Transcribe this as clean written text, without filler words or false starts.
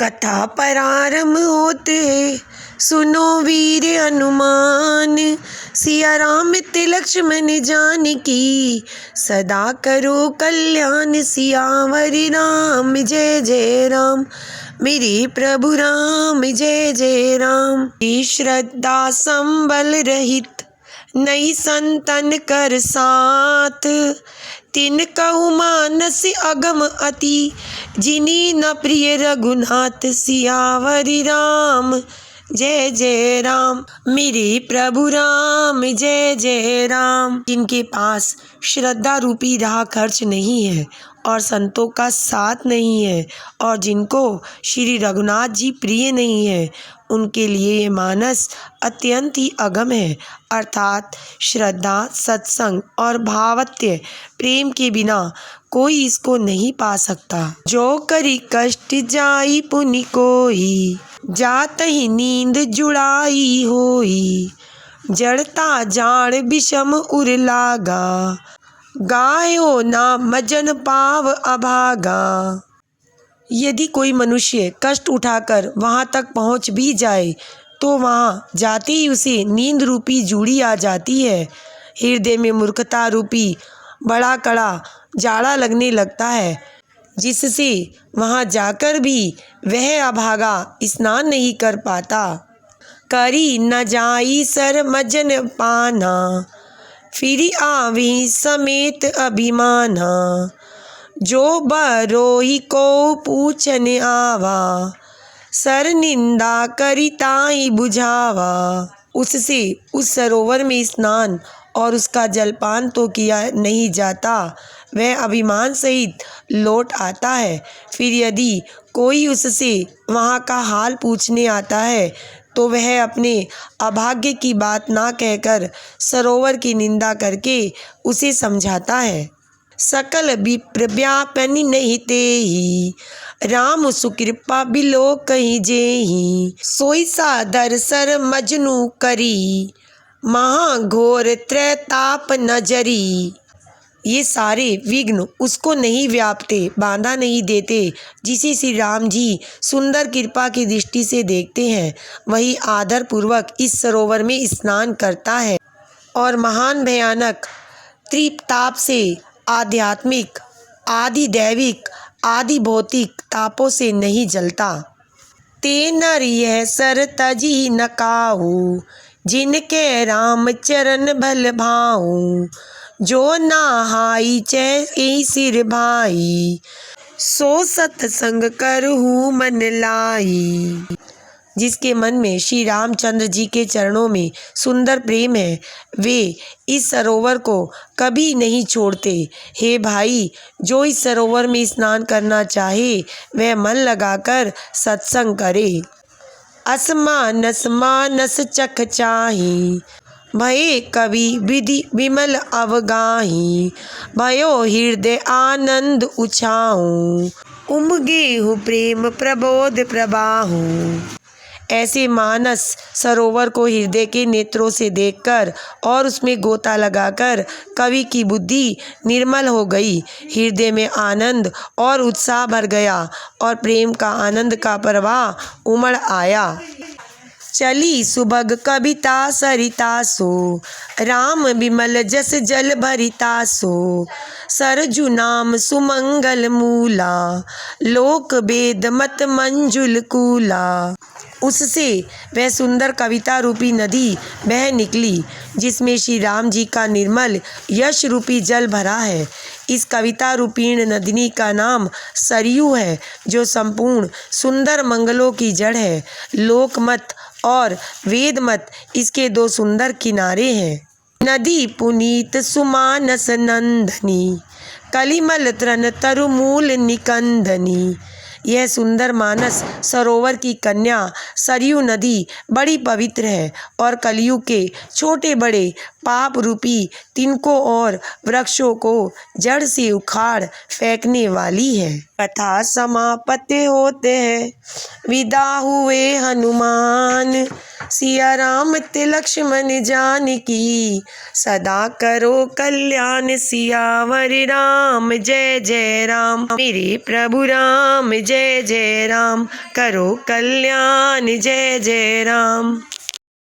कथा प्रारंभ होते है, सुनो वीर हनुमान। सिया राम ते लक्ष्मण जानकी, सदा करो कल्याण। सियावर राम जय जय राम, मेरे प्रभु राम जय जय राम। श्रद्धा संबल रहित, नई संतन कर साथ। तिन कहु मानस अगम अति, जिनी न प्रिय रघुनाथ। सियावर राम जय जय राम, मेरे प्रभु राम जय जय राम। जिनके पास श्रद्धा रूपी राह खर्च नहीं है और संतों का साथ नहीं है और जिनको श्री रघुनाथ जी प्रिय नहीं है, उनके लिए ये मानस अत्यंत ही अगम है। अर्थात श्रद्धा, सत्संग और भावत्य प्रेम के बिना कोई इसको नहीं पा सकता। जो करी कष्ट जाई पुनि कोई, जात ही नींद जुड़ाई होई। जड़ता जाड़ विषम उर लागा, गायो ना मजन पाव अभागा। यदि कोई मनुष्य कष्ट उठाकर वहाँ तक पहुँच भी जाए तो वहाँ जाते ही उसे नींद रूपी जूड़ी आ जाती है। हृदय में मूर्खता रूपी बड़ा कड़ा जाड़ा लगने लगता है, जिससे वहाँ जाकर भी वह अभागा स्नान नहीं कर पाता। करी न जाई सर मजन पाना, फिर आवी समेत अभिमाना। जो बरोही को पूछन आवा, सर निंदा करी ताई बुझावा। उससे उस सरोवर में स्नान और उसका जलपान तो किया नहीं जाता, वह अभिमान सहित लौट आता है। फिर यदि कोई उससे वहाँ का हाल पूछने आता है तो वह अपने अभाग्य की बात ना कहकर सरोवर की निंदा करके उसे समझाता है। सकल विप्र व्यापनि नहीं तेहि, राम सुकृपा बिलो कहीं जेहि। सोई सादर सर मजनू करी, महाघोर त्रैताप नजरी। ये सारे विघ्न उसको नहीं व्यापते, बांधा नहीं देते। जिसे श्री राम जी सुंदर कृपा की दृष्टि से देखते हैं, वही आदर पूर्वक इस सरोवर में स्नान करता है और महान भयानक त्रिताप से, आध्यात्मिक, आदि दैविक, आदि भौतिक तापों से नहीं जलता। ते नर यह सर तजी न काहू, जिनके राम चरण भल भाऊ। जो नहाई चै सिर भाई, सो सतसंग करहु मन लाई। जिसके मन में श्री रामचंद्र जी के चरणों में सुंदर प्रेम है, वे इस सरोवर को कभी नहीं छोड़ते। हे भाई, जो इस सरोवर में स्नान करना चाहे वह मन लगाकर सत्संग करे। असमानस मानस चख चाही, भये कवि विधि विमल अवगाही। भयो हृदय आनंद उछाऊं, उमगेहु प्रेम प्रबोध प्रबाहू। ऐसे मानस सरोवर को हृदय के नेत्रों से देखकर और उसमें गोता लगाकर कवि की बुद्धि निर्मल हो गई, हृदय में आनंद और उत्साह भर गया और प्रेम का आनंद का प्रवाह उमड़ आया। चली सुभग कविता सरिता सो, राम विमल जस जल भरिता सो। सरजु नाम सुमंगल मूला, लोक वेद मत मंजुल कूला। उससे वह सुंदर कविता रूपी नदी बह निकली, जिसमें श्री राम जी का निर्मल यश रूपी जल भरा है। इस कविता रूपीण नदिनी का नाम सरयू है, जो संपूर्ण सुंदर मंगलों की जड़ है। लोकमत और वेदमत इसके दो सुंदर किनारे हैं। नदी पुनीत सुमानस नंदनी, कलिमल तृण तरुमूल निकंदनी। यह सुंदर मानस सरोवर की कन्या सरयू नदी बड़ी पवित्र है और कलयुग के छोटे बड़े पाप रूपी तिनकों और वृक्षों को जड़ से उखाड़ फेंकने वाली है। कथा समाप्त होते हैं, विदा हुए हनुमान। सिया राम ते लक्ष्मण जानकी, सदा करो कल्याण। सियावर राम जय जय राम, मेरे प्रभु राम जय जय राम, करो कल्याण जय जय राम।